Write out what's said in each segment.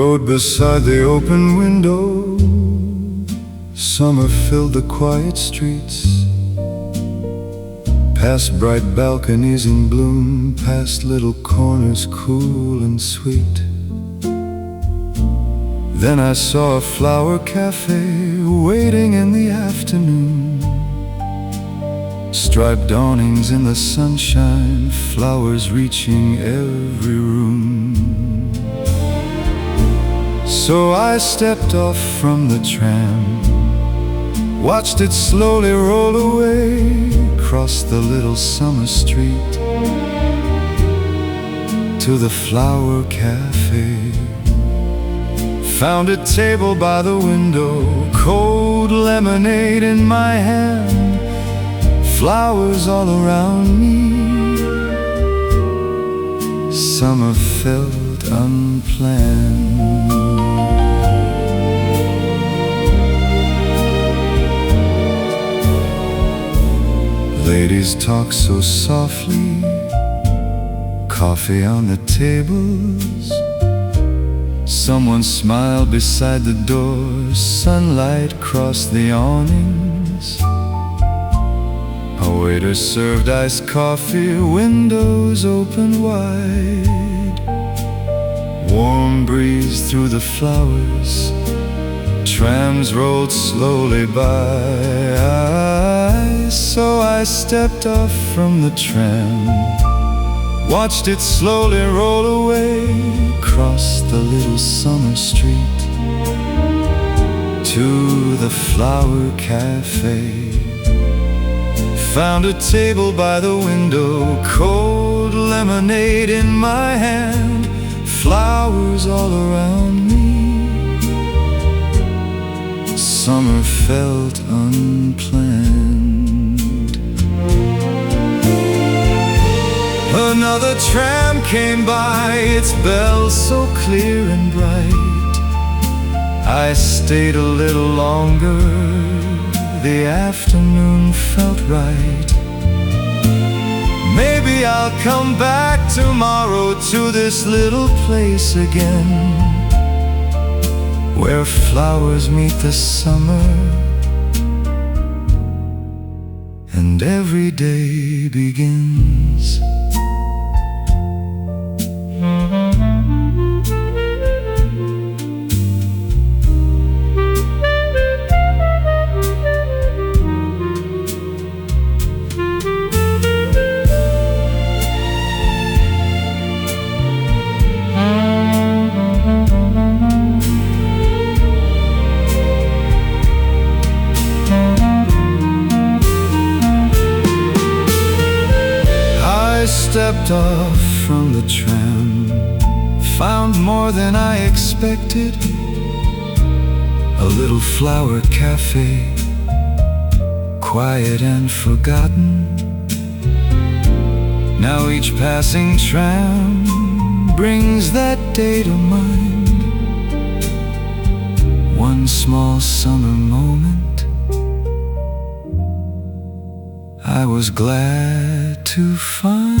rode beside the open window. Summer filled the quiet streets, past bright balconies in bloom, past little corners cool and sweet. Then I saw a flower cafe waiting in the afternoon, striped awnings in the sunshine, flowers reaching every room. So I stepped off from the tram, watched it slowly roll away across the little summer street to the Flower Café. Found a table by the window, cold lemonade in my hand, flowers all around me. Summer felt unplanned. Ladies talk so softly, coffee on the tables. Someone smiled beside the door, sunlight crossed the awnings. A waiter served iced coffee, windows open wide. Warm breeze through the flowers, trams rolled slowly by. So I stepped off from the tram, watched it slowly roll away across the little summer street to the Flower Café. Found a table by the window, cold lemonade in my hand, flowers all around me. Summer felt unplanned. Another tram came by, its bells so clear and bright. I stayed a little longer, the afternoon felt right. Maybe I'll come back tomorrow to this little place again, where flowers meet the summer and every day begins. Stepped off from the tram, found more than I expected, a little flower cafe, quiet and forgotten. Now each passing tram brings that day to mind, one small summer moment I was glad to find.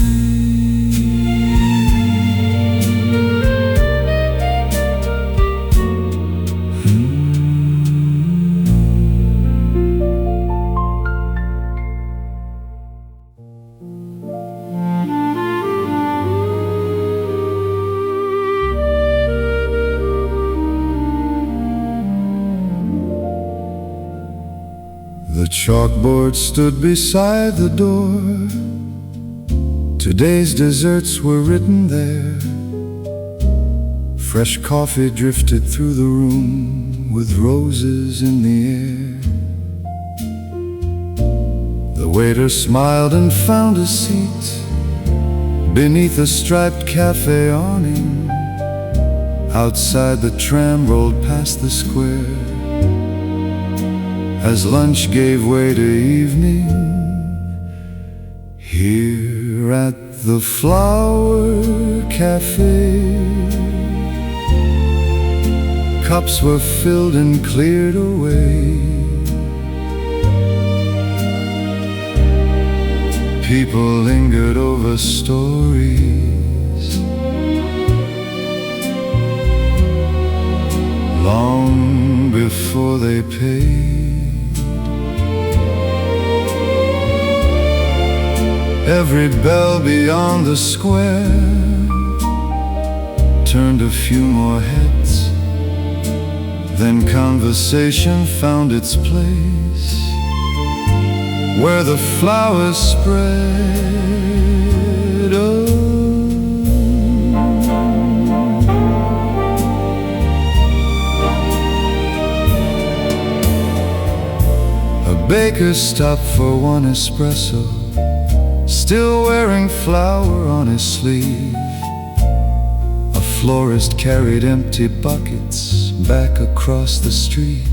The chalkboard stood beside the door. Today's desserts were written there. Fresh coffee drifted through the room with roses in the air. The waiter smiled and found a seat beneath a striped cafe awning. Outside the tram rolled past the square as lunch gave way to evening. Here at the Flower Café, cups were filled and cleared away. People lingered over stories before they paid. Every bell beyond the square turned a few more heads. Then conversation found its place where the flowers spread. Oh, a baker stopped for one espresso, still wearing flower on his sleeve. A florist carried empty buckets back across the street.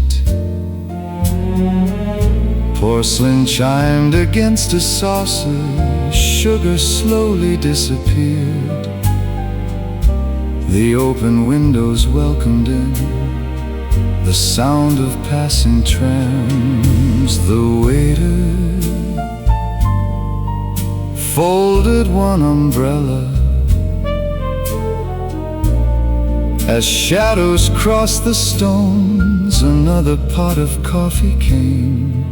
Porcelain chimed against a saucer, sugar slowly disappeared. The open windows welcomed in the sound of passing trams. The waiter folded one umbrella as shadows crossed the stones. Another pot of coffee came.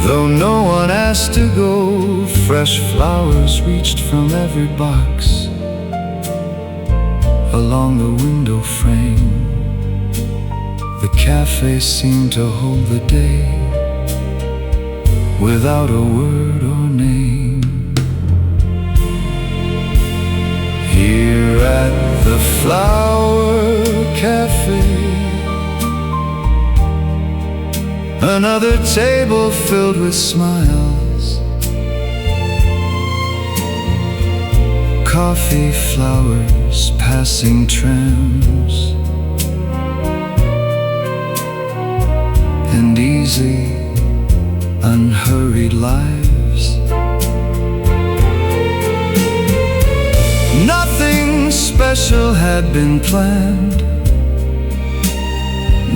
Though no one asked to go, fresh flowers reached from every box along the window frame. The cafe seemed to hold the day without a word or name. Here at the Flower Café, another table filled with smiles, coffee, flowers, passing trams, and easy, unhurried lives. Nothing special had been planned,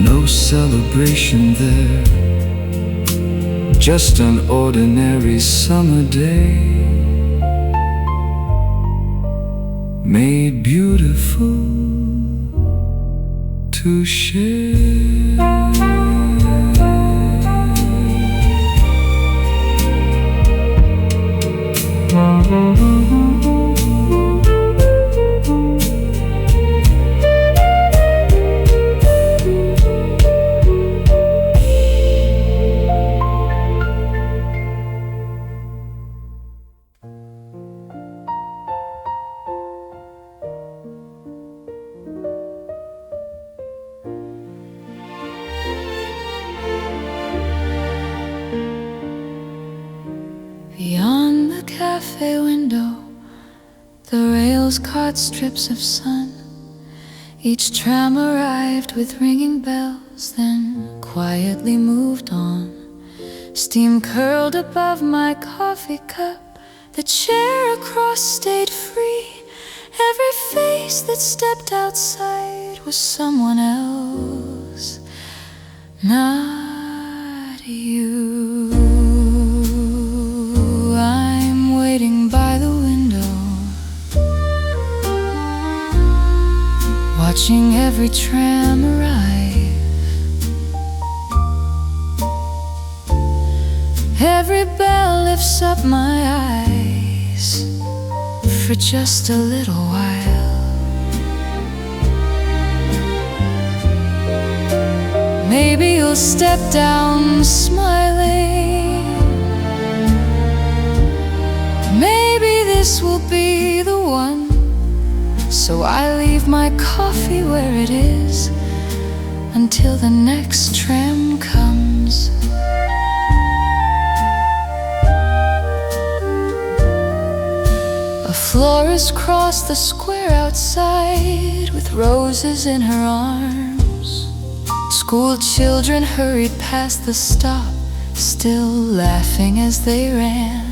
no celebration there, just an ordinary summer day made beautiful to share. Beyond the cafe window, the rails caught strips of sun. Each tram arrived with ringing bells, then quietly moved on. Steam curled above my coffee cup. The chair across stayed free. Every face that stepped outside was someone else, not you. I'm waiting by the window, watching every tram arrive. Every bell lifts up my eyes for just a little while. Maybe you'll step down smiling. Maybe this will be the one. So I leave my coffee where it is until the next tram comes. A florist crossed the square outside with roses in her arms. School children hurried past the stop, still laughing as they ran.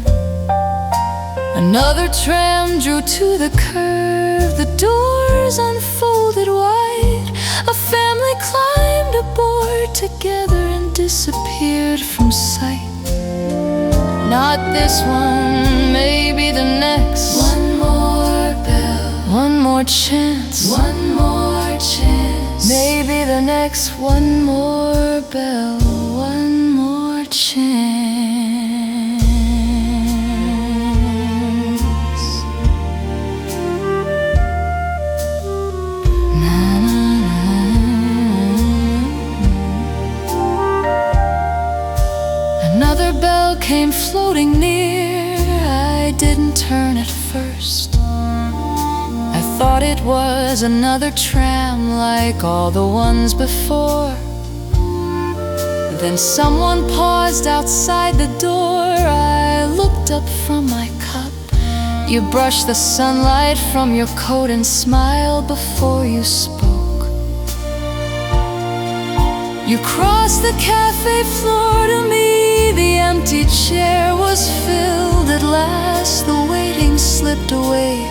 Another tram drew to the curve, the doors unfolded wide. A family climbed aboard together and disappeared from sight. Not this one, maybe the next. One more bell, one more chance, one more chance. Maybe the next. strikes one more bell, one more chance. Another bell came floating near. I didn't turn at first. I thought it was another tram like all the ones before. Then someone paused outside the door. I looked up from my cup. You brushed the sunlight from your coat and smiled before you spoke. You crossed the cafe floor to me. The empty chair was filled at last. The waiting slipped away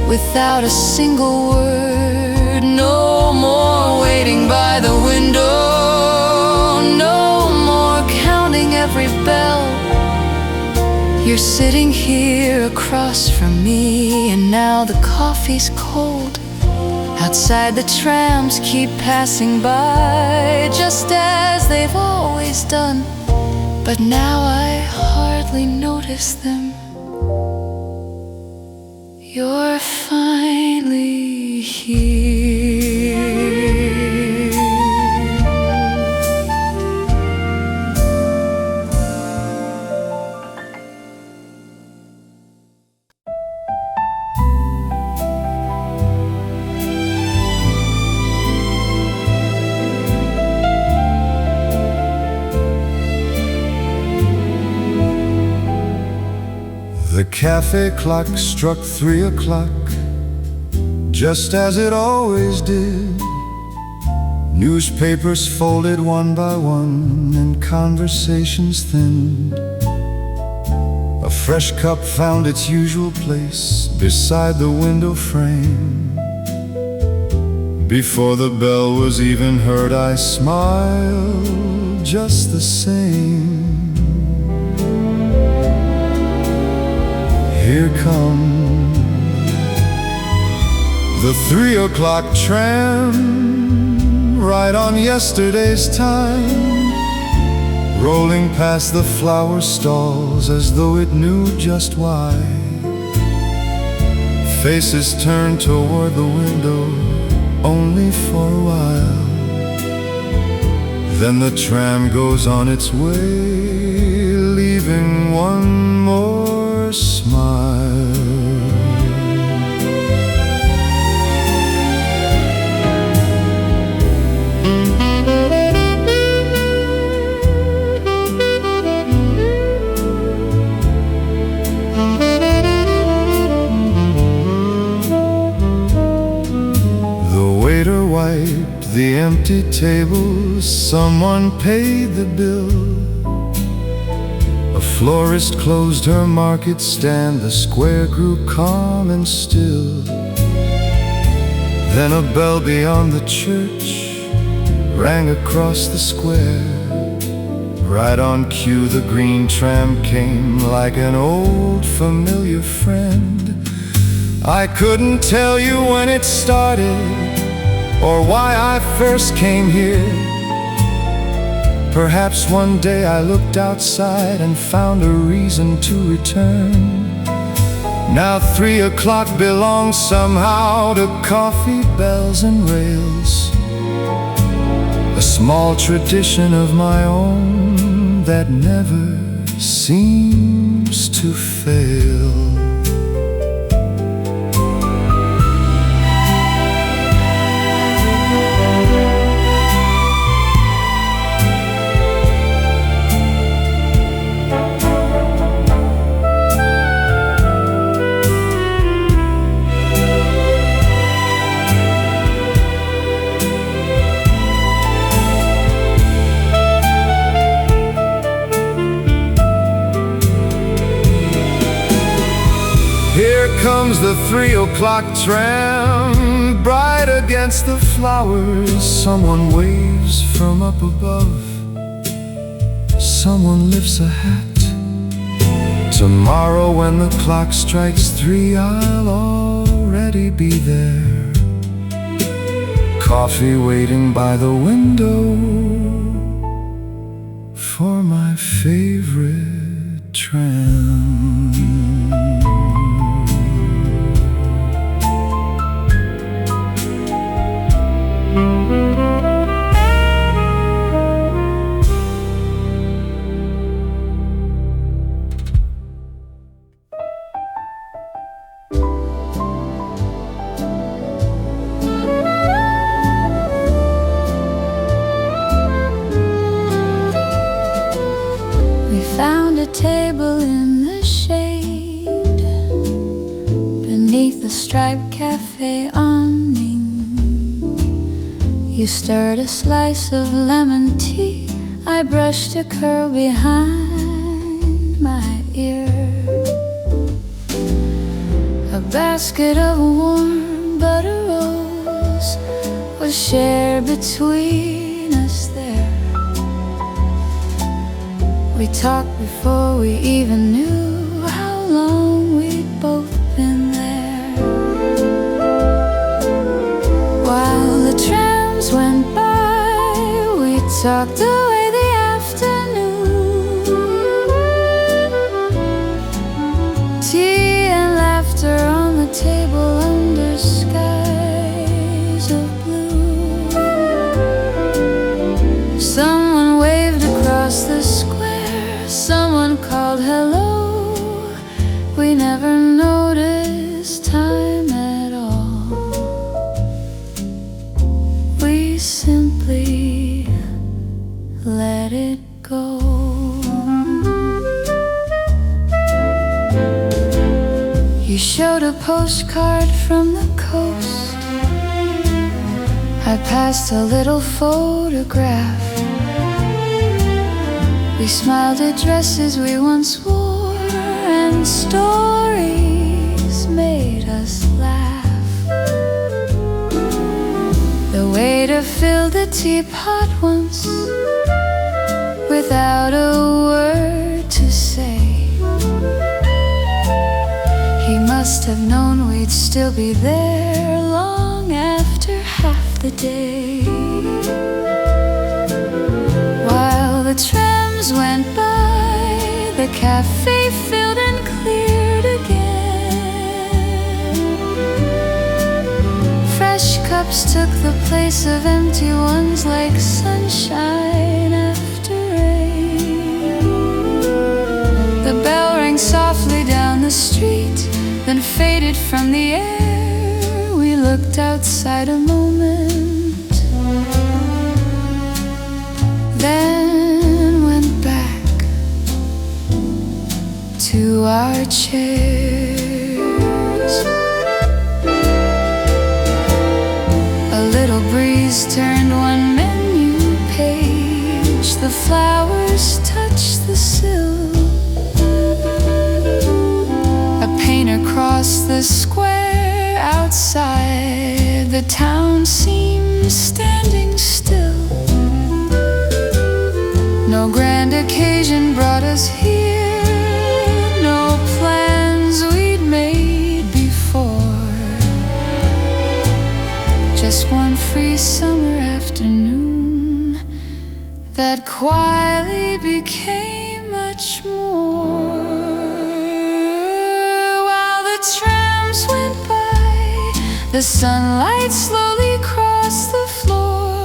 without a single word. No more waiting by the window, no more counting every bell. You're sitting here across from me, and now the coffee's cold. Outside the trams keep passing by, just as they've always done. But now I hardly notice them. You're finally here. The cafe clock struck 3 o'clock, just as it always did. Newspapers folded one by one and conversations thinned. A fresh cup found its usual place beside the window frame. Before the bell was even heard, I smiled just the same. Here come the 3 o'clock tram, right on yesterday's time, rolling past the flower stalls as though it knew just why. Faces turned toward the window only for a while. Then the tram goes on its way, leaving one more smile. The waiter wiped the empty tables, someone paid the bill. A florist closed her market stand, the square grew calm and still. Then a bell beyond the church rang across the square. Right on cue the green tram came like an old familiar friend. I couldn't tell you when it started or why I first came here. Perhaps one day I looked outside and found a reason to return. Now 3 o'clock belongs somehow to coffee, bells and rails, a small tradition of my own that never seems to fail. Here comes the 3 o'clock tram, bright against the flowers. Someone waves from up above, someone lifts a hat. Tomorrow when the clock strikes 3, I'll already be there. coffee waiting by the window for my favorite tram. We found a table in the shade beneath the striped cafe awning. You stirred a slice of lemon tea. I brushed a curl behind my ear. A basket of warm butter rolls was shared between us there. We talked before we even knew how long we'd both been there. While the trams went by, we talked away the afternoon. Tea and laughter on the table under skies of blue. Someone waved across the square, someone called hello. We never noticed time at all. We simply let it go. You showed a postcard from the coast. I passed a little photograph. We smiled at dresses we once wore, and stories made us laugh. The waiter filled the teapot once without a word to say. He must have known we'd still be there long after half the day. While the trams went by, the cafe filled and cleared again. Fresh cups took the place of empty ones, like sunshine after rain. The bell rang softly down the street, then faded from the air. We looked outside a moment, then went back to our chairs. A little breeze turned one menu page. The flowers touched the sill. A painter crossed the square outside. The town seemed standing still. No grand occasion brought us here, no plans we'd made before. Just one free summer afternoon that quietly became much more. While the trams went by, the sunlight slowly crossed the floor.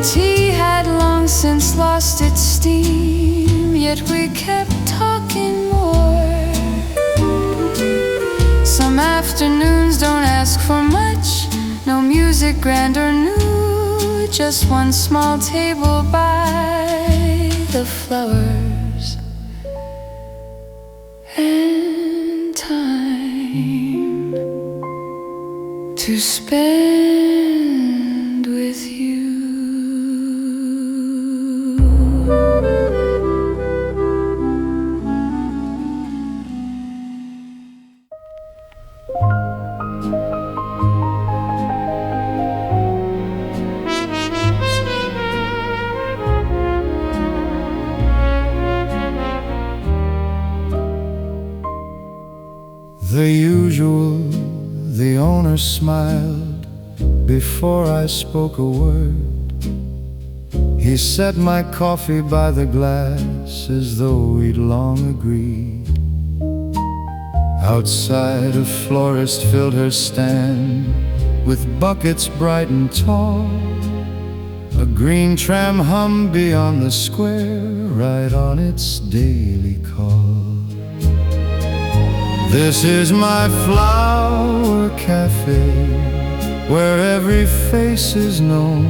Tea had long since lost its steam, yet we kept talking more. Some afternoons don't ask for much, no music grand or new, just one small table by the flowers and time to spend with you. The usual, the owner smiled before I spoke a word. He set my coffee by the glass as though we'd long agreed. Outside, a florist filled her stand with buckets bright and tall. A green tram hummed beyond the square, right on its daily call. This is my Flower Café, where every face is known.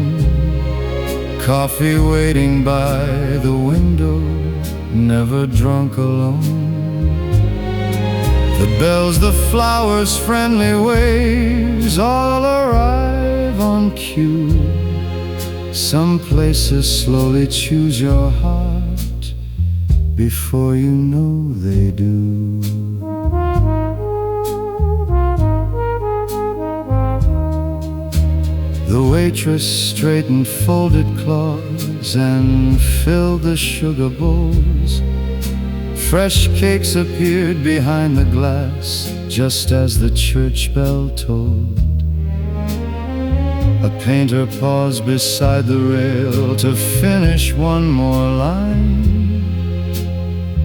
Coffee waiting by the window, never drunk alone. The bells, the flowers, friendly waves, all arrive on cue. Some places slowly choose your heart before you know they do. The waitress straightened folded cloths and filled the sugar bowls. Fresh cakes appeared behind the glass just as the church bell tolled. A painter paused beside the rail to finish one more line.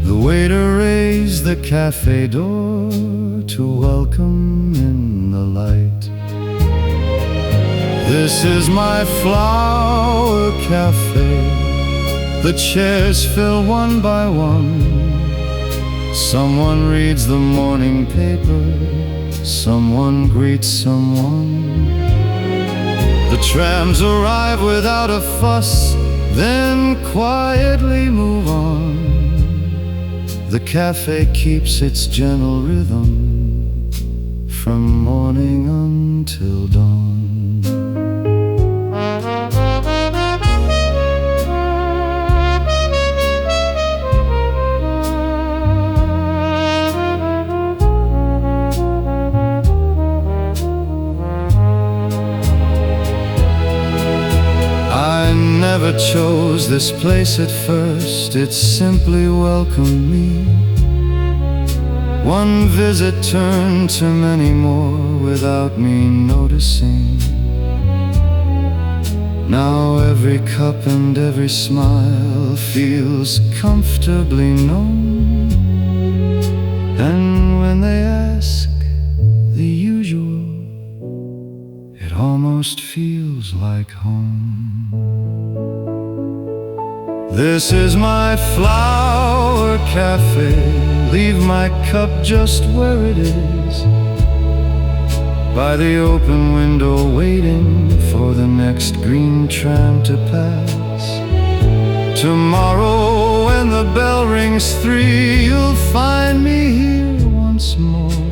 The waiter raised the cafe door to welcome in the light. This is my Flower Café. The chairs fill one by one. Someone reads the morning paper, someone greets someone. The trams arrive without a fuss, then quietly move on. The cafe keeps its gentle rhythm from morning until dawn. I never chose this place at first, it simply welcomed me. One visit turned to many more without me noticing. Now every cup and every smile feels comfortably known. And when they ask the usual, it almost feels like home. This is my Flower Café. Leave my cup just where it is, by the open window waiting for the next green tram to pass. Tomorrow when the bell rings 3, you'll find me here once more,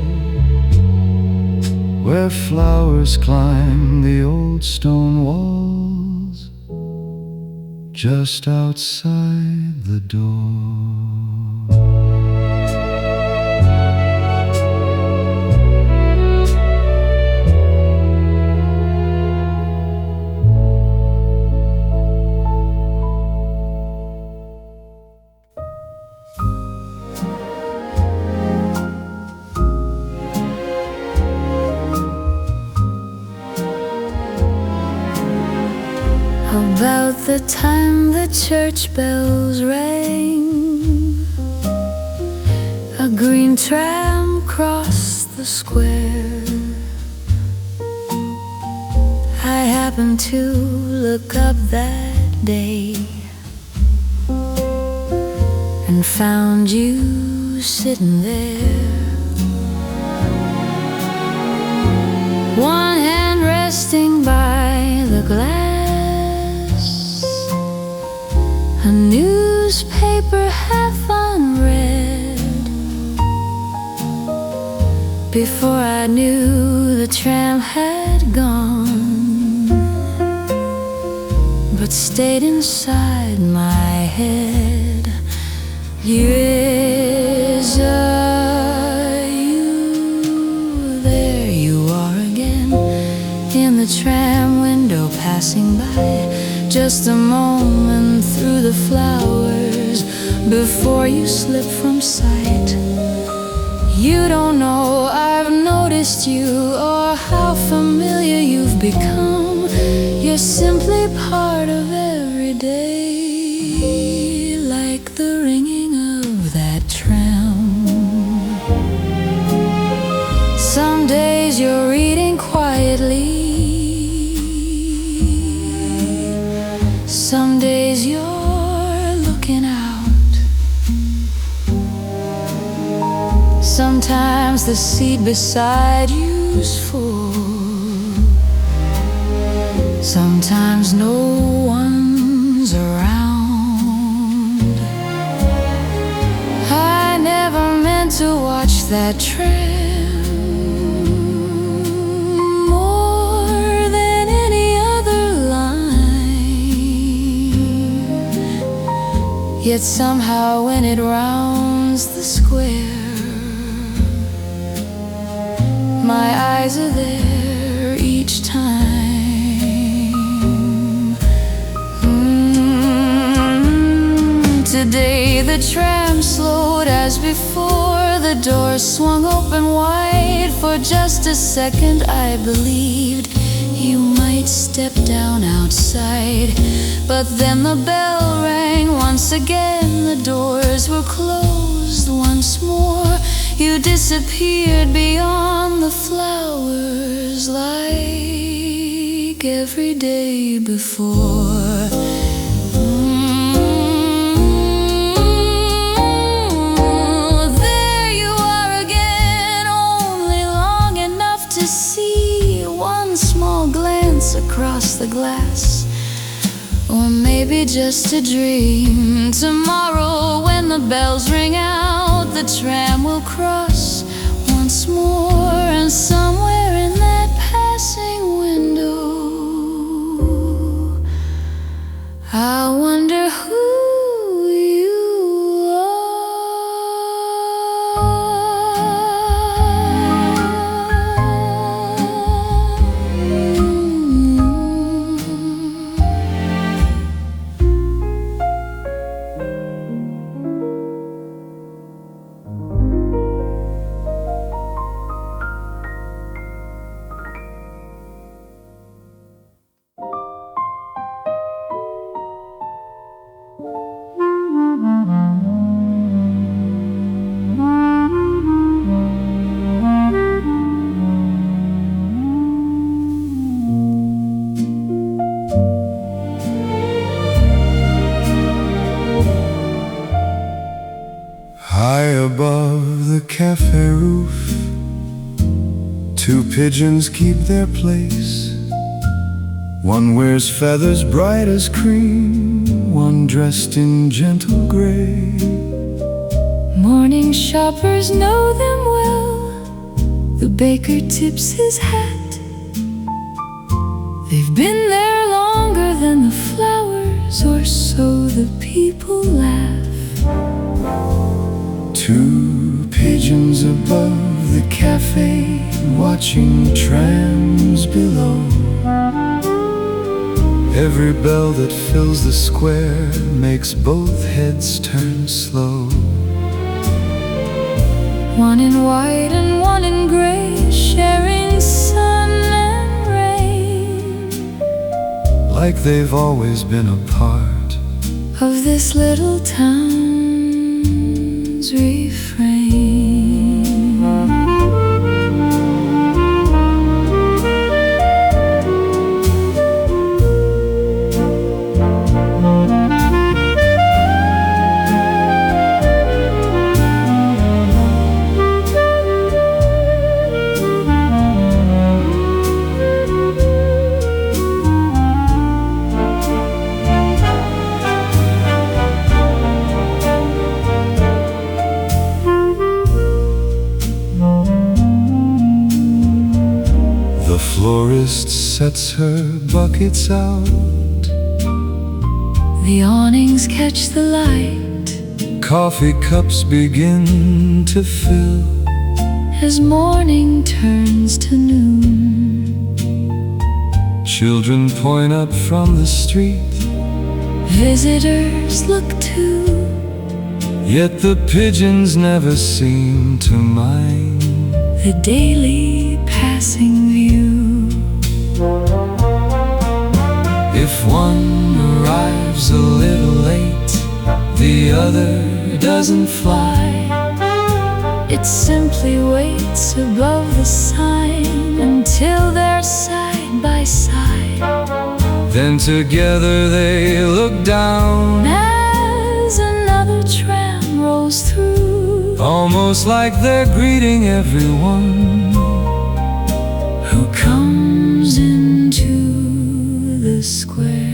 where flowers climb the old stone walls just outside the door. About the time the church bells rang, a green tram crossed the square. I happened to look up that day and found you sitting there, one hand resting by the glass, a newspaper half unread. Before I knew, the tram had gone, but stayed inside my head. Years you, there you are again, in the tram window passing by. Just a moment through the flowers before you slip from sight. You don't know I've noticed you, or how familiar you've become. You're simply part of every day, like the ringing of that tram. Some days you're reading quietly, some days you're looking out. Sometimes the seat beside you's full, sometimes no one's around. I never meant to watch that tram more than any other line. Yet somehow when it rounds the square, my eyes are there each time. Today the tram slowed as before. The door swung open wide. For just a second I believed you might step down outside. But then the bell rang once again. The doors were closed once more. You disappeared beyond the flowers like every day before. There you are again, only long enough to see one small glance across the glass. Or maybe just a dream. Tomorrow when the bells ring out, the tram will cross once more. And somewhere in that passing window, I wonder who you High above the cafe roof, two pigeons keep their place. One wears feathers bright as cream, one dressed in gentle gray. Morning shoppers know them well. The baker tips his hat. They've been there longer than the flowers, or so the people laugh. Two pigeons above the cafe, watching trams below. Every bell that fills the square makes both heads turn slow. One in white and one in gray, sharing sun and rain, like they've always been a part of this little town's refrain. The florist sets her buckets out. The awnings catch the light Coffee cups begin to fill as morning turns to noon. Children point up from the street. Visitors look too. Yet the pigeons never seem to mind the daily passing view. If one arrives a little late, the other doesn't fly. It simply waits above the sign until they're side by side. Then together they look down as another tram rolls through, almost like they're greeting everyone who comes into the square.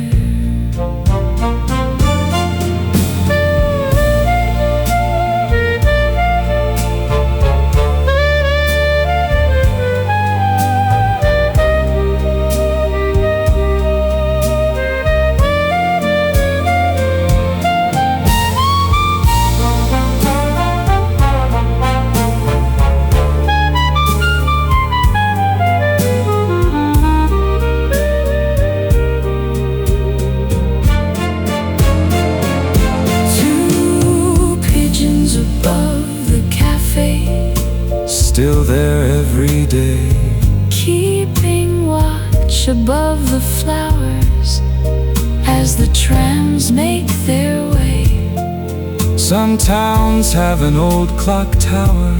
Still there every day, keeping watch above the flowers as the trams make their way. Some towns have an old clock tower,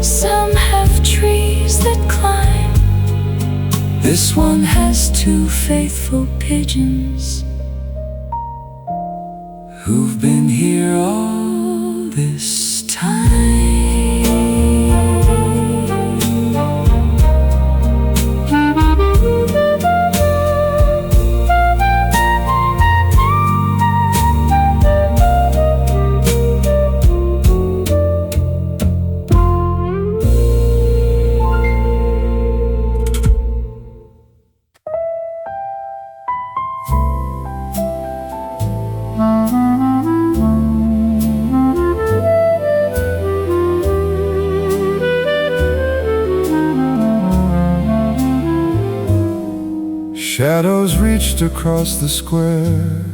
some have trees that climb. This one has two faithful pigeons who've been here all this time. Shadows reached across the square.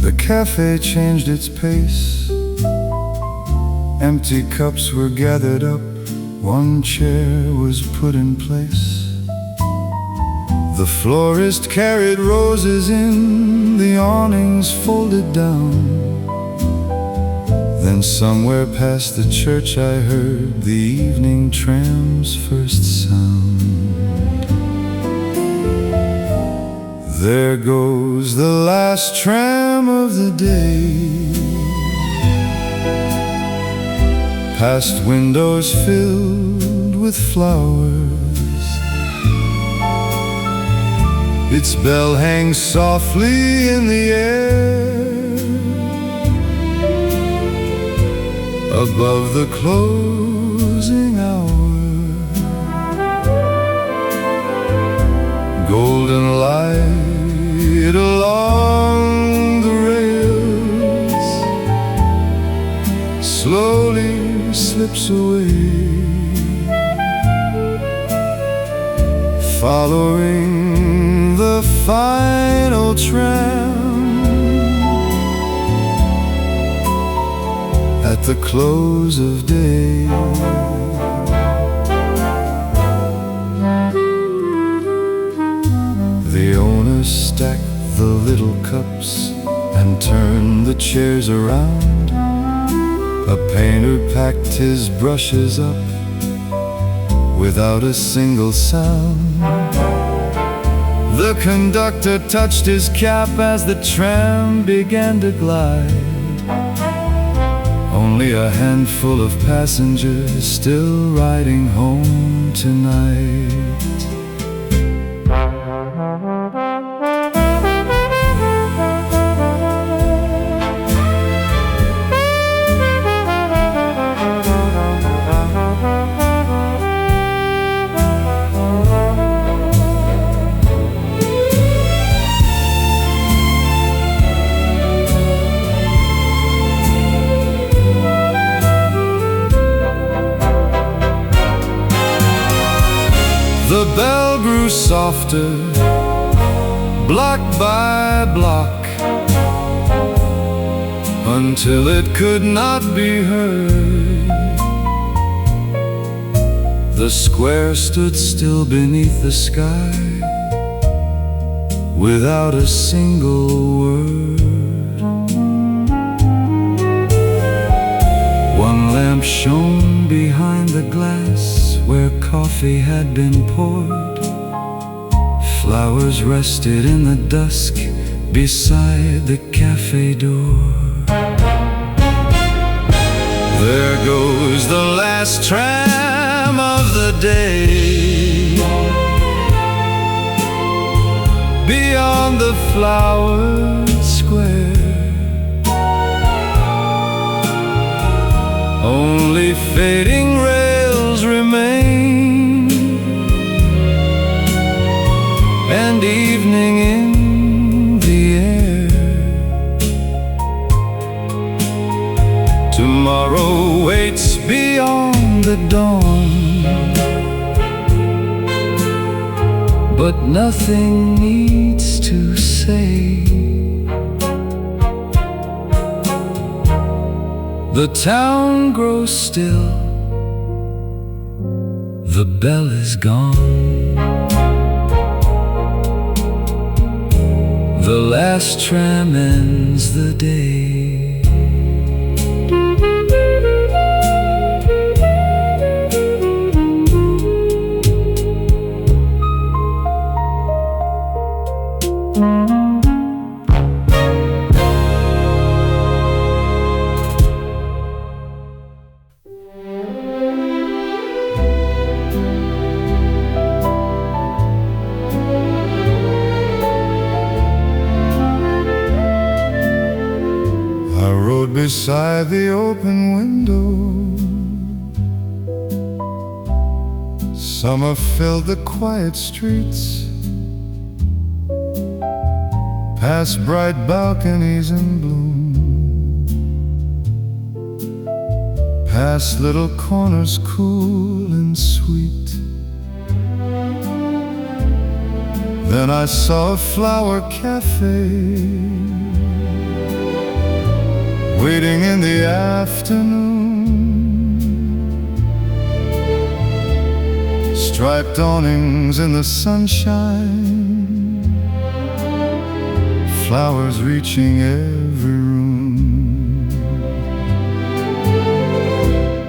The cafe changed its pace. Empty cups were gathered up. One chair was put in place. The florist carried roses in, the awnings folded down. Then somewhere past the church I heard the evening tram's first sound. There goes the last tram of the day, past windows filled with flowers. Its bell hangs softly in the air, above the closing hour. Golden light along the rails slowly slips away, following the final tram at the close of day. The owner stacked the little cups and turned the chairs around. A painter packed his brushes up without a single sound. The conductor touched his cap as the tram began to glide. Only a handful of passengers still riding home tonight. The bell grew softer, block by block, until it could not be heard. The square stood still beneath the sky, without a single word. One lamp shone behind the glass where coffee had been poured. Flowers rested in the dusk beside the cafe door. There goes the last tram of the day, beyond the flower square. Only fading rails remain, and evening in the air. Tomorrow waits beyond the dawn, but nothing needs to say. The town grows still, the bell is gone. The last tram ends the day. Beside the open window, summer filled the quiet streets, past bright balconies in bloom, past little corners cool and sweet. Then I saw a flower cafe waiting in the afternoon, striped awnings in the sunshine, flowers reaching every room.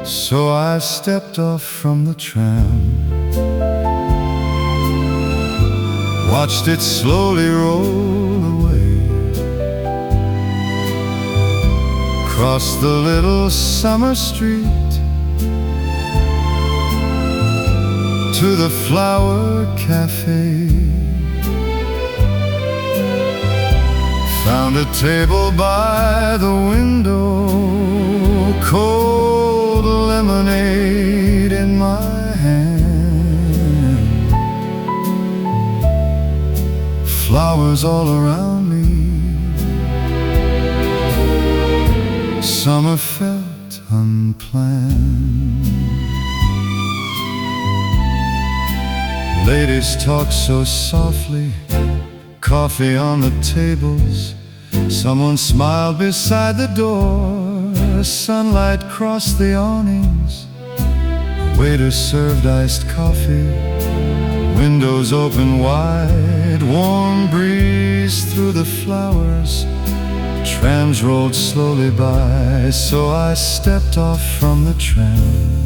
So I stepped off from the tram, watched it slowly roll away, across the little summer street to the Flower Café. Found a table by the window, cold lemonade in my hand, flowers all around me. Summer felt unplanned. Ladies talk so softly, coffee on the tables. Someone smiled beside the door. Sunlight crossed the awnings. Waiter served iced coffee. Windows open wide, warm breeze through the flowers. Trams rolled slowly by, so I stepped off from the tram,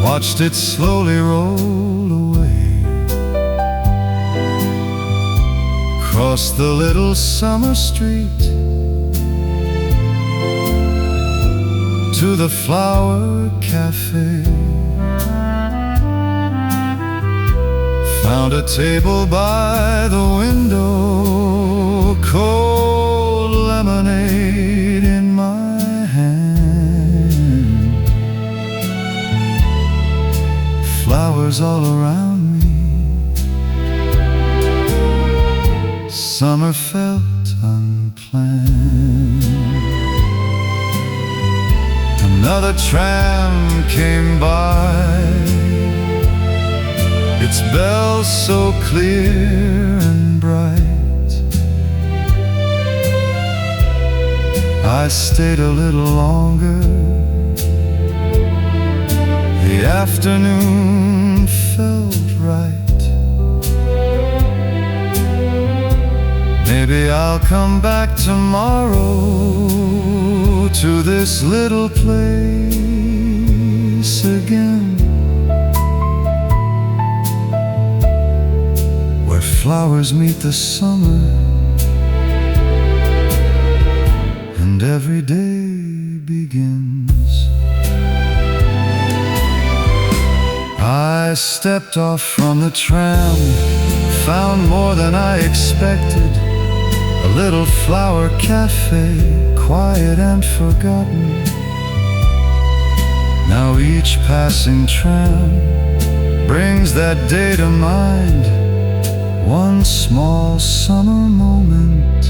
watched it slowly roll away, across the little summer street to the Flower Café. Found a table by the window, cold lemonade in my hand, flowers all around me. Summer felt unplanned. Another tram came by, its bells so clear and bright, I stayed a little longer. The afternoon felt right. Maybe I'll come back tomorrow to this little place again, where flowers meet the summer and every day begins. I stepped off from the tram, found more than I expected. A little flower cafe, quiet and forgotten. Now each passing tram brings that day to mind, one small summer moment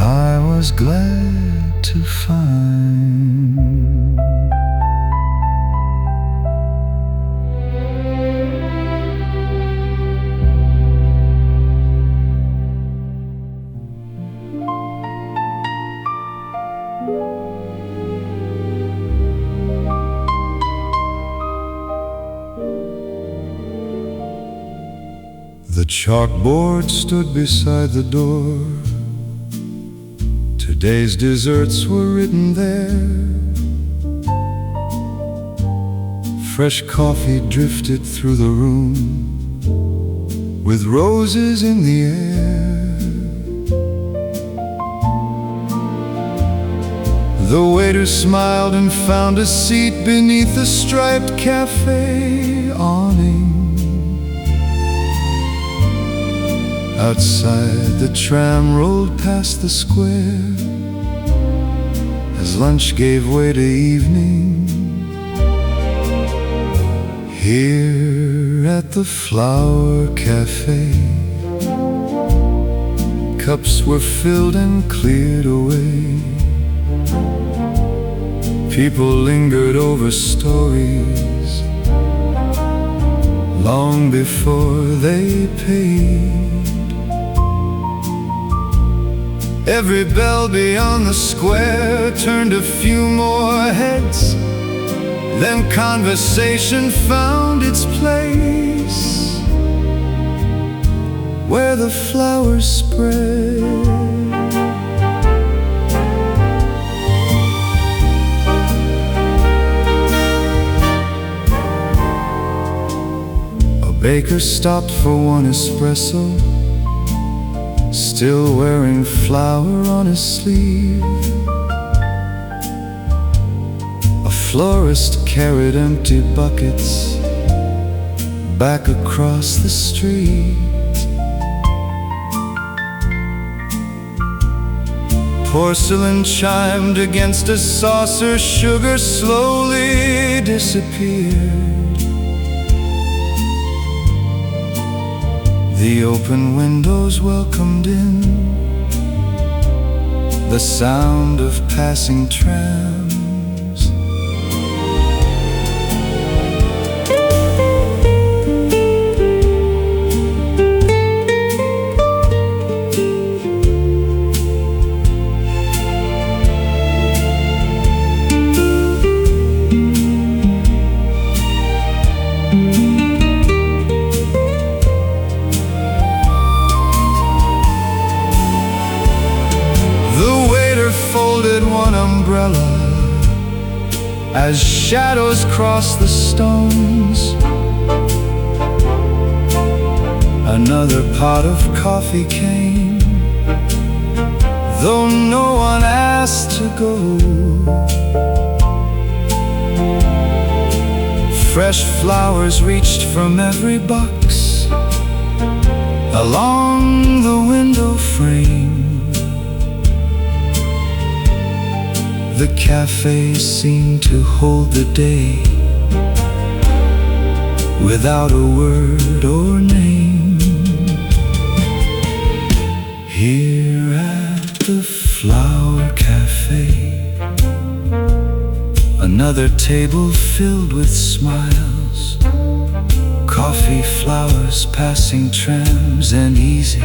I was glad to find. The chalkboard stood beside the door. Today's desserts were written there. Fresh coffee drifted through the room with roses in the air. The waiter smiled and found a seat beneath the striped cafe awning. Outside, the tram rolled past the square as lunch gave way to evening. Here at the Flower Café, cups were filled and cleared away. People lingered over stories long before they paid. Every bell beyond the square turned a few more heads. Then conversation found its place where the flowers spread. A baker stopped for one espresso, still wearing flower on his sleeve. A florist carried empty buckets back across the street. Porcelain chimed against a saucer, sugar slowly disappeared. The open windows welcomed in the sound of passing trams. One umbrella as shadows crossed the stones. Another pot of coffee came, though no one asked to go. Fresh flowers reached from every box along the window frame. The cafe seemed to hold the day without a word or name. Here at the Flower Café, another table filled with smiles, coffee, flowers, passing trams, and easy,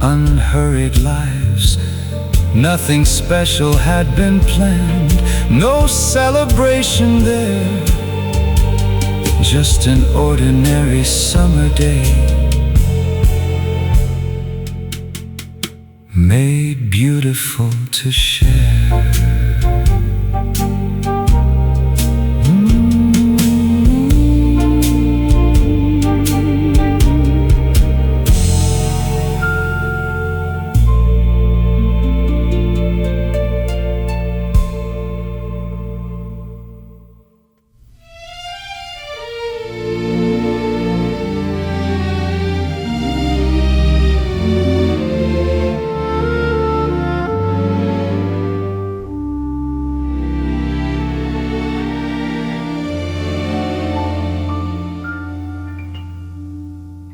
unhurried lives Nothing special had been planned, no celebration there, just an ordinary summer day, made beautiful to share.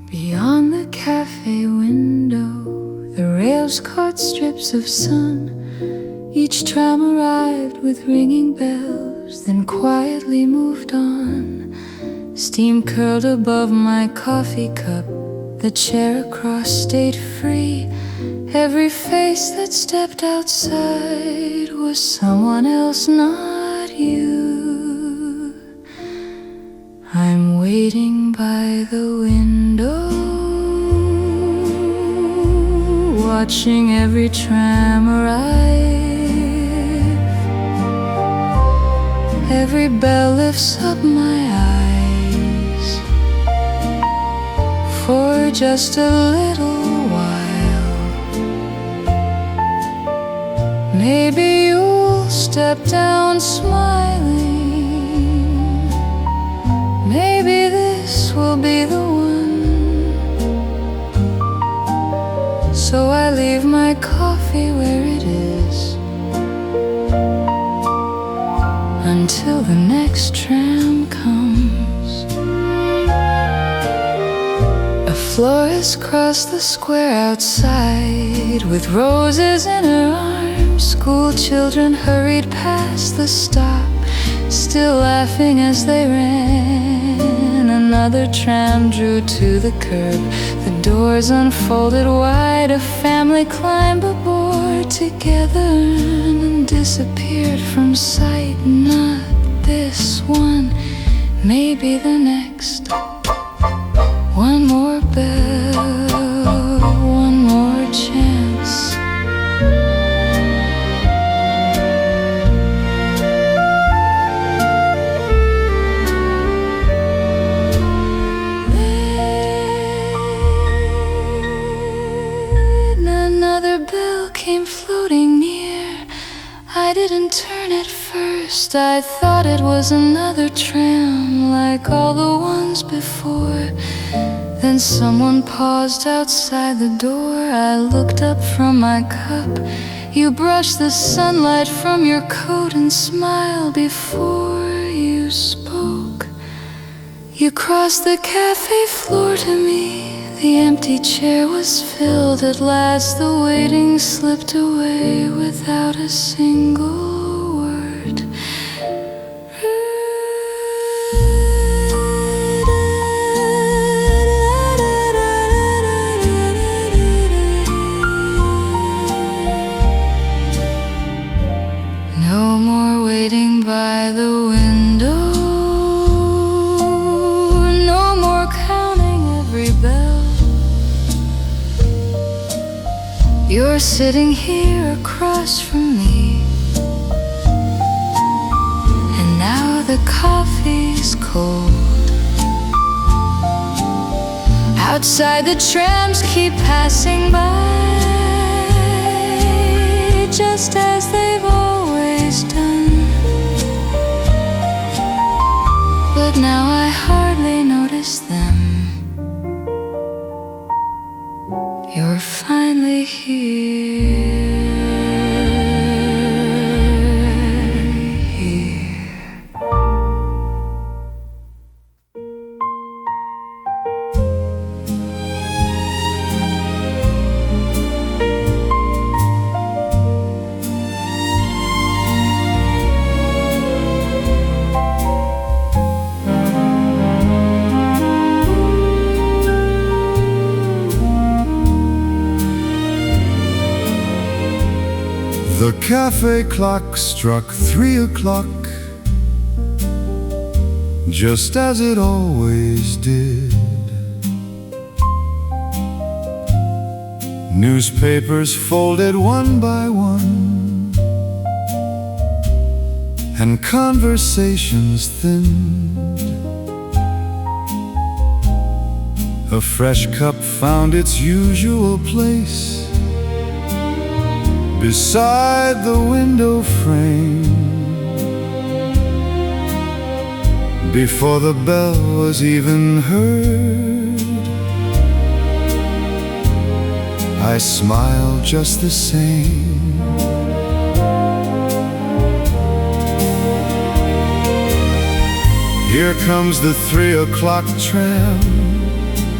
Beyond the cafe window, the rails caught strips of sun. Each tram arrived with ringing bells, then quietly moved on. Steam curled above my coffee cup, the chair across stayed free. Every face that stepped outside was someone else, not you. I'm waiting by the window, watching every tram arrive. Every bell lifts up my eyes for just a little while. Maybe you'll step down smiling. Maybe this will be the one. So I leave my coffee where it is until the next tram comes. A florist crossed the square outside with roses in her arms. School children hurried past the stop, still laughing as they ran. Another tram drew to the curb, the doors unfolded wide. A family climbed aboard together and disappeared from sight. Not this one, maybe the next. One more bell, one more chance. Another bell came floating near. I didn't turn at first. I thought it was another tram, like all the ones before. Then someone paused outside the door. I looked up from my cup. You brushed the sunlight from your coat and smiled before you spoke. You crossed the cafe floor to me. The empty chair was filled at last. The waiting slipped away without a single word. No more waiting by the window. No more counting every bell. You're sitting here across from me, and now the coffee's cold. Outside the trams keep passing by, just as they've always done. But now I hardly notice them. You're finally here. The cafe clock struck 3 o'clock, just as it always did. Newspapers folded one by one, and conversations thinned. A fresh cup found its usual place beside the window frame. Before the bell was even heard, I smiled just the same. Here comes the 3 o'clock tram,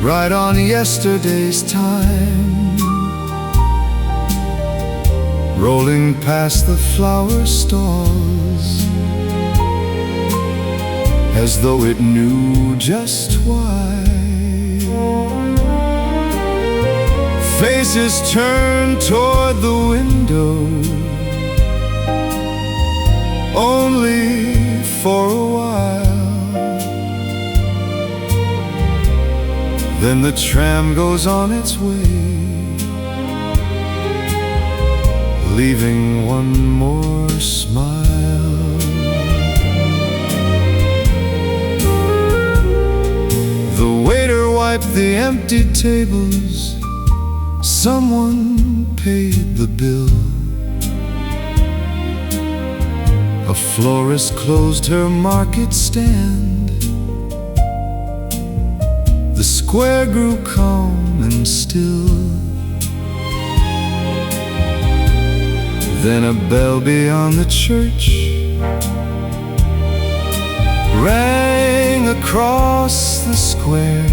right on yesterday's time, rolling past the flower stalls, as though it knew just why. Faces turned toward the window, only for a while. Then the tram goes on its way, leaving one more smile. The waiter wiped the empty tables, someone paid the bill. A florist closed her market stand. The square grew calm and still. Then a bell beyond the church rang across the square.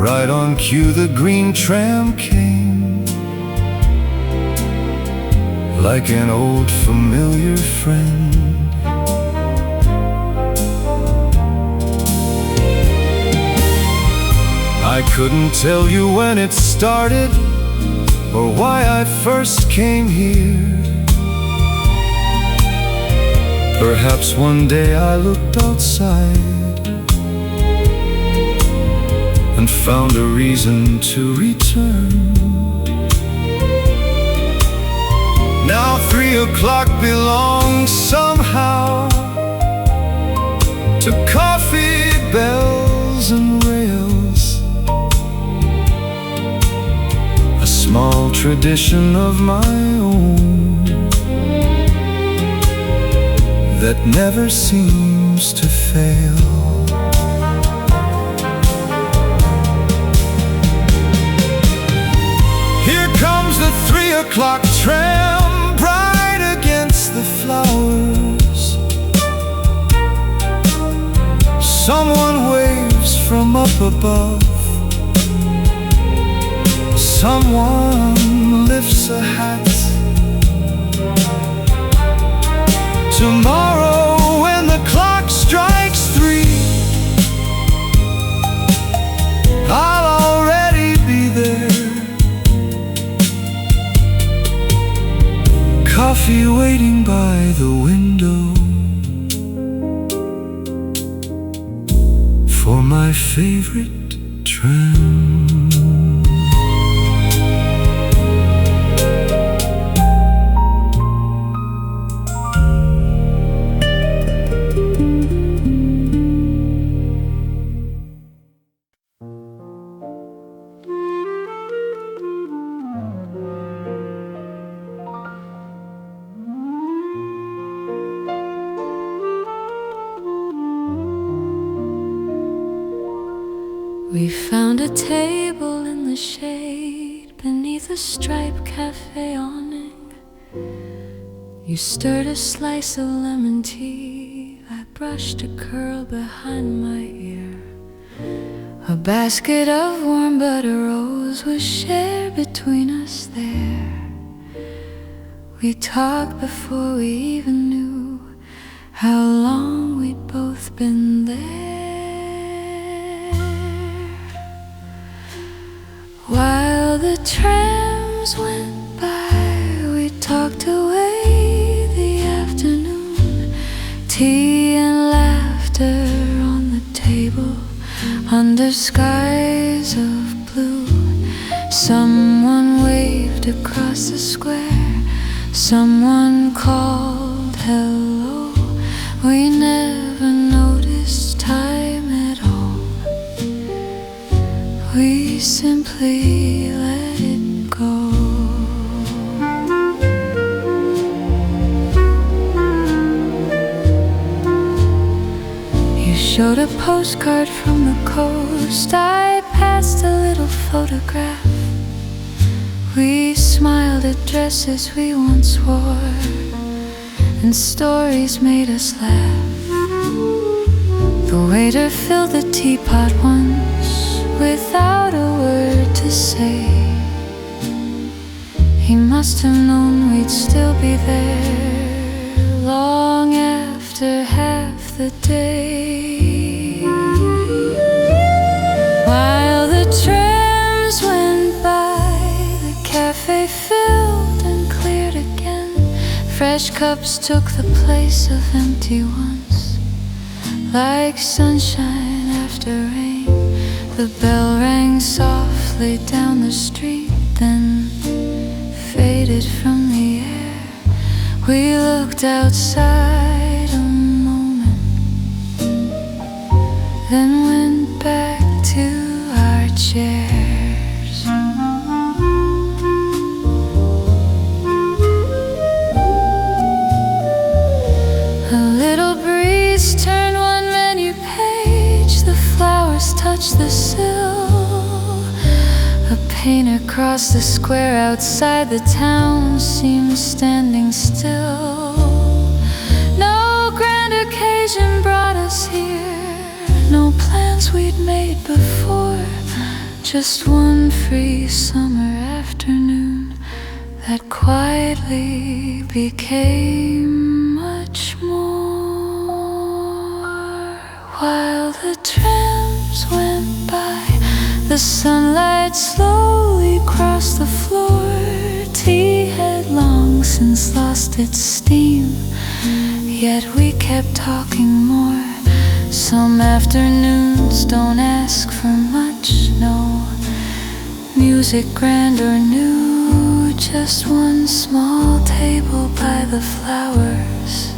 Right on cue the green tram came, like an old familiar friend. I couldn't tell you when it started, or why I first came here. Perhaps one day I looked outside and found a reason to return. Now 3 o'clock belongs somehow to coffee, bells and rails, a small tradition of my own that never seems to fail. The 3 o'clock tram, bright against the flowers. Someone waves from up above, someone lifts a hat. Tomorrow when the clock strikes 3, I'll already be there, coffee waiting by the window for my favorite tram. We found a table in the shade beneath a striped cafe awning. You stirred a slice of lemon tea, I brushed a curl behind my ear. A basket of warm butter rolls was shared between us there. We talked before we even knew how long we'd both been there. While the trams trams went by, we talked away the afternoon. Tea and laughter on the table under skies of blue. Someone waved across the square, someone called hello. We never noticed time at all, we simply let it go. You showed a postcard from the coast, I passed a little photograph. We smiled at dresses we once wore, and stories made us laugh. The waiter filled the teapot once without a word to say. He must have known we'd still be there long after half the day. While the trams went by, the cafe filled and cleared again. Fresh cups took the place of empty ones, like sunshine after rain. The bell rang softly down the street, then faded from the air. We looked outside a moment, then went back to our chairs. A little breeze turned one menu page, the flowers touched the sill. A painter crossed the square outside, the town seemed standing still. No grand occasion brought us here, no plans we'd made before, just one free summer afternoon that quietly became much more. While the trams went by, the sunlight slowly crossed the floor. Tea had long since lost its steam, yet we kept talking more. Some afternoons don't ask for much, no music grand or new, just one small table by the flowers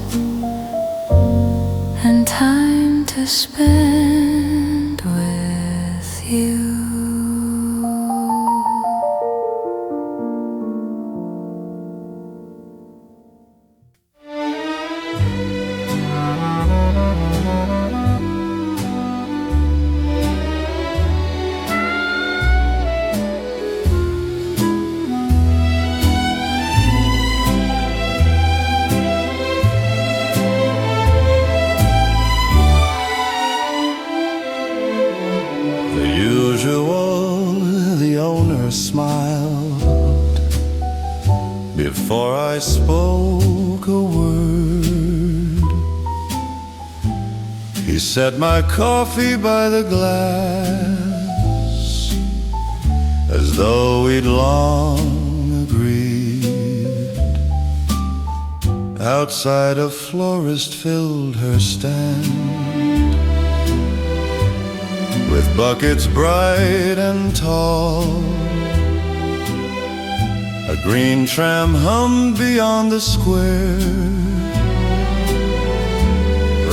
and time to spend with you. Before I spoke a word, he set my coffee by the glass, as though we'd long agreed. Outside a florist filled her stand with buckets bright and tall. A green tram hummed beyond the square,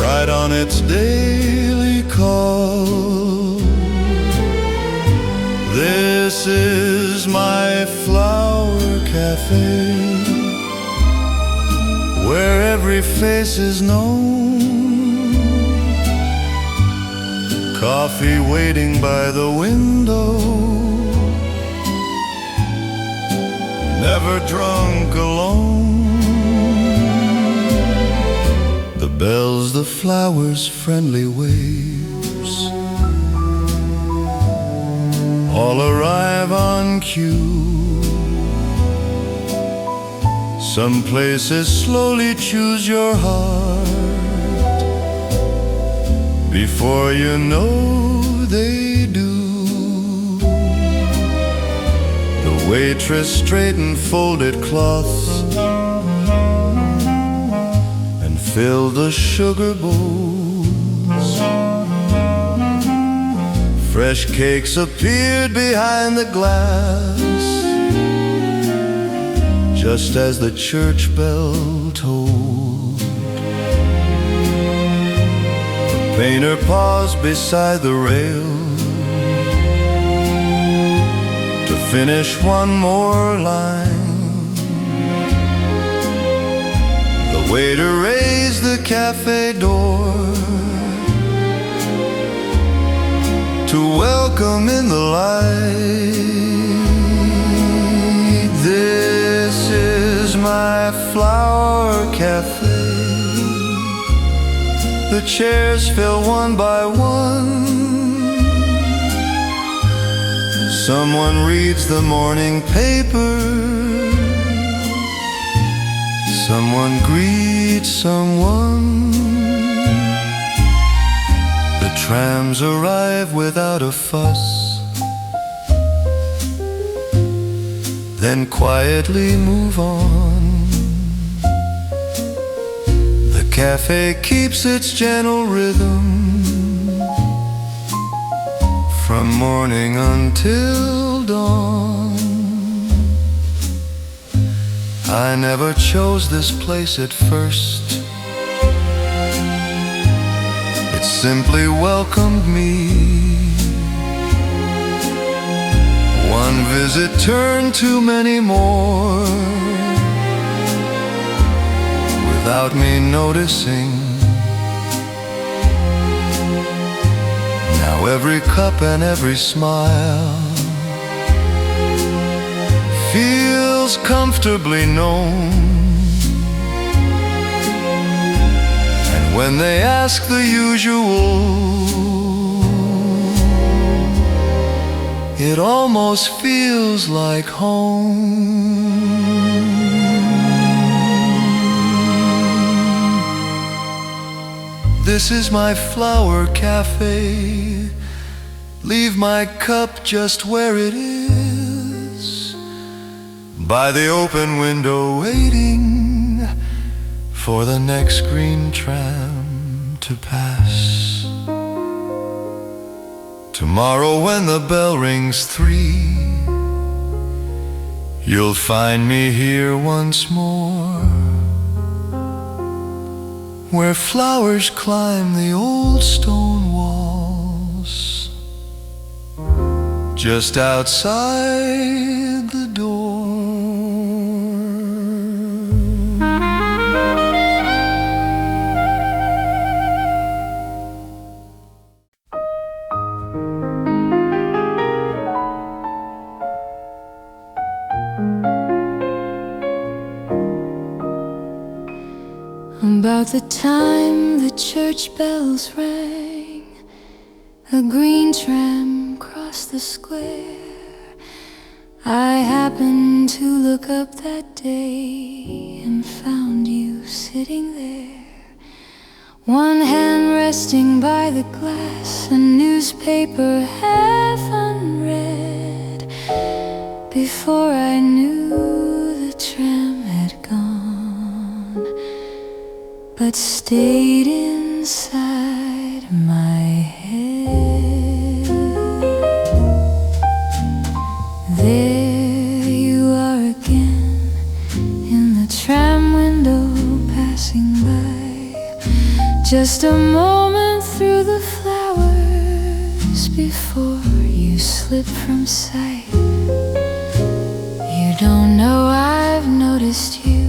right on its daily call. This is my Flower Café, where every face is known. Coffee waiting by the window, never drunk alone. The bells, the flowers, friendly waves, all arrive on cue. Some places slowly choose your heart, before you know they do. The waitress straightened folded cloths and filled the sugar bowls. Fresh cakes appeared behind the glass, just as the church bell tolled. The painter paused beside the rail to finish one more line. The waiter raised the cafe door to welcome in the light. This is my Flower Café. The chairs fill one by one. Someone reads the morning paper. Someone greets someone. The trams arrive without a fuss, then quietly move on. The cafe keeps its gentle rhythm from morning until dawn. I never chose this place at first. It simply welcomed me. One visit turned to many more, without me noticing. Now every cup and every smile feels comfortably known. And when they ask the usual, it almost feels like home. This is my Flower Café. Leave my cup just where it is, by the open window, waiting for the next green tram to pass. Tomorrow when the bell rings 3, you'll find me here once more, where flowers climb the old stone walls, just outside the door. About the time the church bells rang, a green tram crossed the square. I happened to look up that day and found you sitting there, one hand resting by the glass, a newspaper half unread. Before I knew, the tram had gone, but stayed inside my head. There you are again, in the tram window passing by, just a moment through the flowers before you slip from sight. You don't know I've noticed you,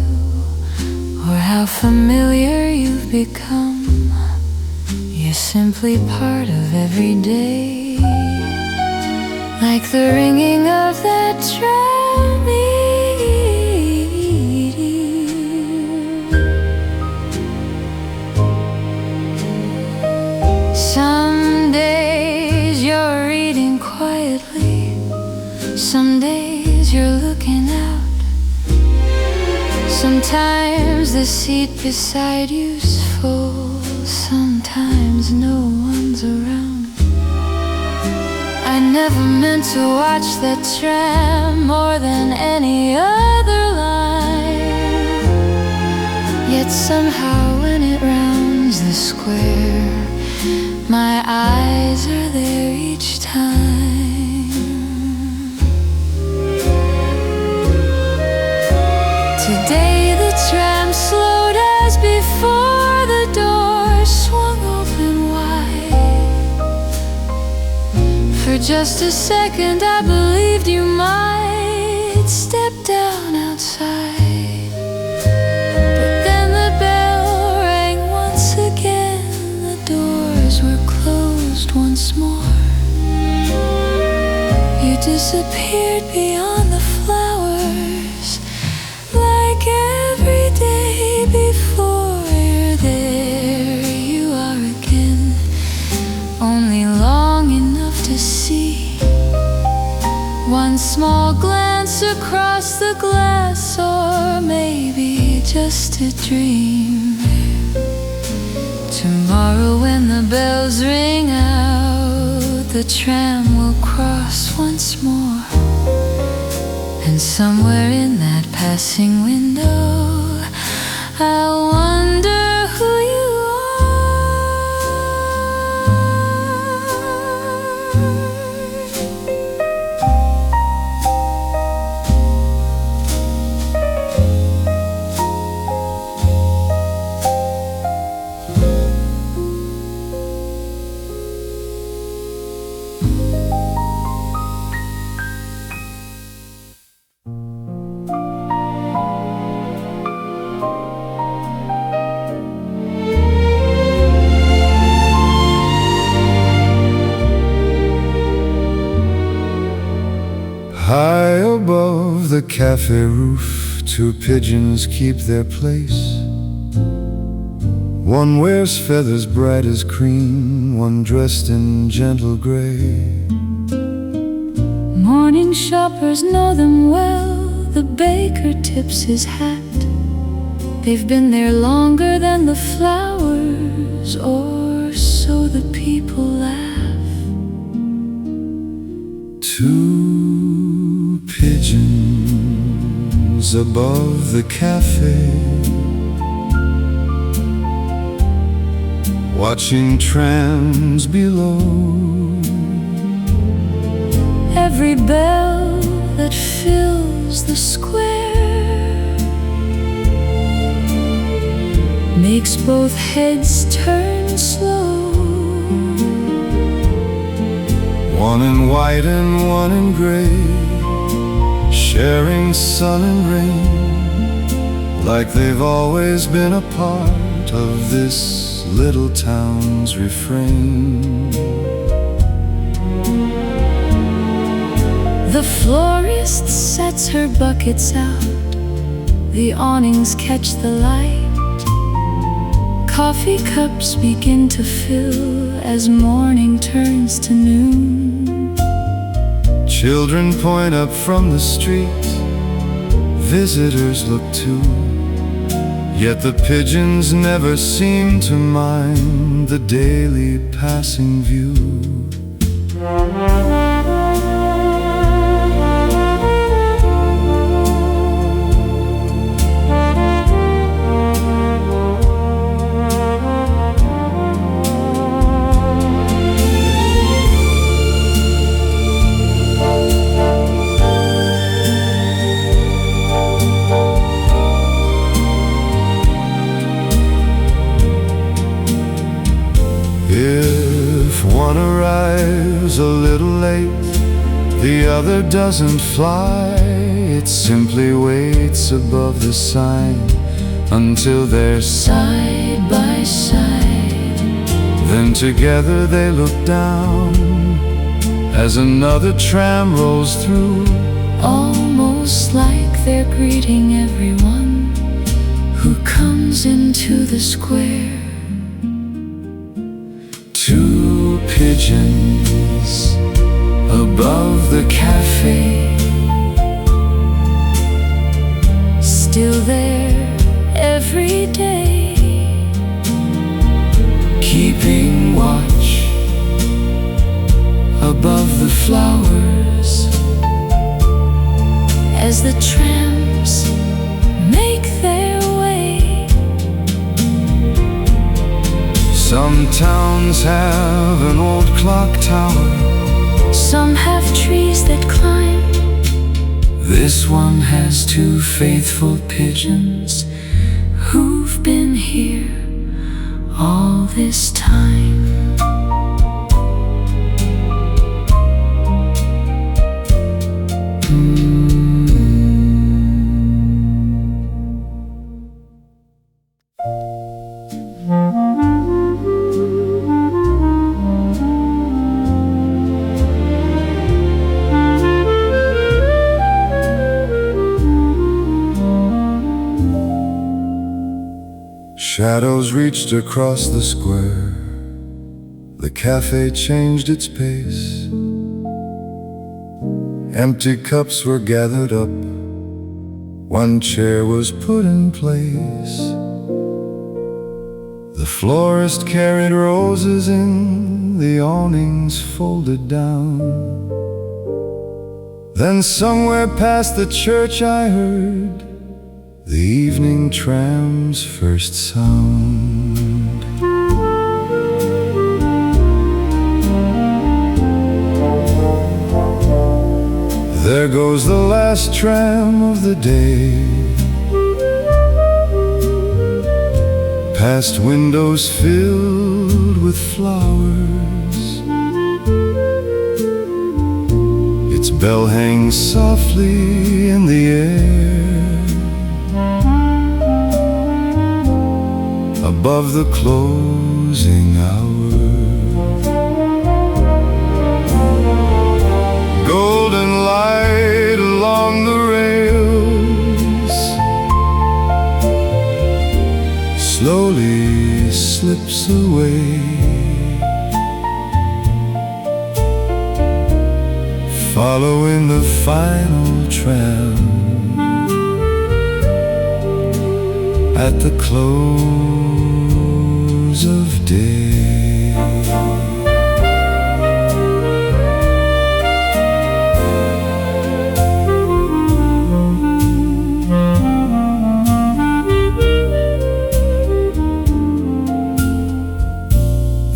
or how familiar you've become. You're simply part of every day, like the ringing of that tram meeting. Some days you're reading quietly, some days you're looking out. Sometimes the seat beside you's full, sometimes no one's around. I never meant to watch that tram more than any other line. Yet somehow when it rounds the square, my eyes are there each time. Today the tram slowed as before, the door swung open wide. For just a second I believed you might step down outside. But then the bell rang once again, the doors were closed once more. You disappeared beyond the flowers, like every day before. You're there, you are again, only long enough to see one small glance across the glass, or maybe just a dream. Tomorrow when the bells ring out, the tram will cross once more, and somewhere in that passing window I'll wonder who you High above the cafe roof, two pigeons keep their place. One wears feathers bright as cream, one dressed in gentle gray. Morning shoppers know them well, the baker tips his hat. They've been there longer than the flowers, or so the people laugh. Two pigeons above the cafe, watching trams below. Every bell that fills the square makes both heads turn slow. One in white and one in gray, sharing sun and rain, like they've always been a part of this little town's refrain. The florist sets her buckets out, the awnings catch the light. Coffee cups begin to fill as morning turns to noon. Children point up from the street, visitors look too. Yet the pigeons never seem to mind the daily passing view. If one arrives a little late, the other doesn't fly. It simply waits above the sign until they're side by side. Then together they look down as another tram rolls through, almost like they're greeting everyone who comes into the square. Two pigeons above the cafe, still there every day, keeping watch above the flowers. Some towns have an old clock tower, some have trees that climb. this one has two faithful pigeons Who've been here all this time. Shadows reached across the square. The cafe changed its pace. Empty cups were gathered up. One chair was put in place. The florist carried roses in, the awnings folded down. Then somewhere past the church I heard the evening tram's first sound. There goes the last tram of the day, past windows filled with flowers. Its bell hangs softly in the air above the closing hour. Golden light along the rails slowly slips away, following the final tram at the close of day.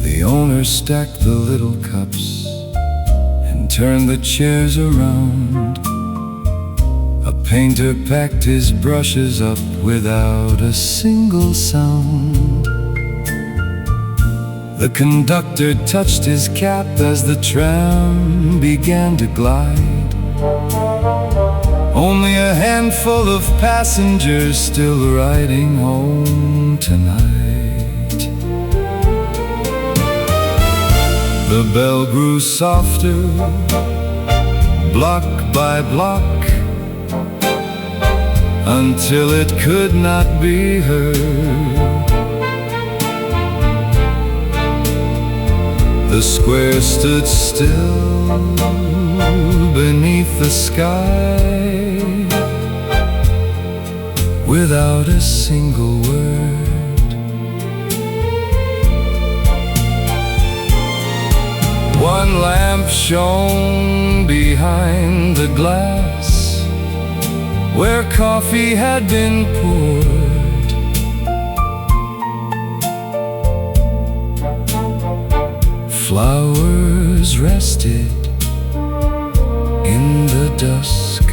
The owner stacked the little cups and turned the chairs around. A painter packed his brushes up without a single sound. The conductor touched his cap as the tram began to glide. Only a handful of passengers still riding home tonight. The bell grew softer, block by block, until it could not be heard. The square stood still beneath the sky, without a single word. One lamp shone behind the glass where coffee had been poured. Flowers rested in the dusk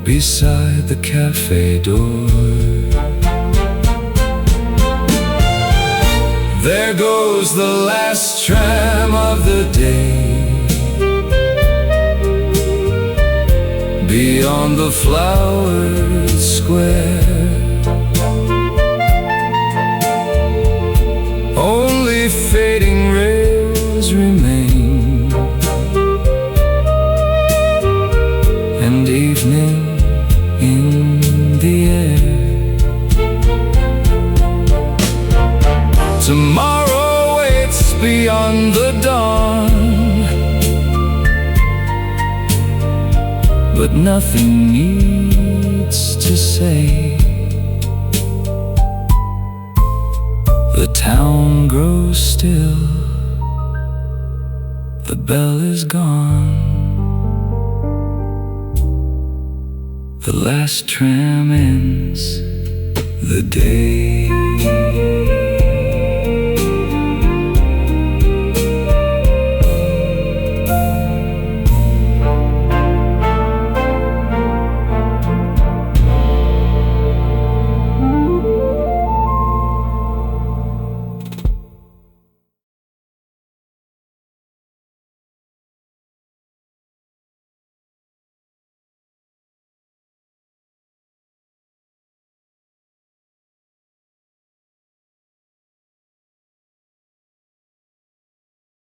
beside the cafe door. There goes the last tram of the day, beyond the flowered square. Only fading rails remain, and evening in the air. Tomorrow waits beyond the dawn, but nothing needs to say. The town grows still, the bell is gone, the last tram ends the day.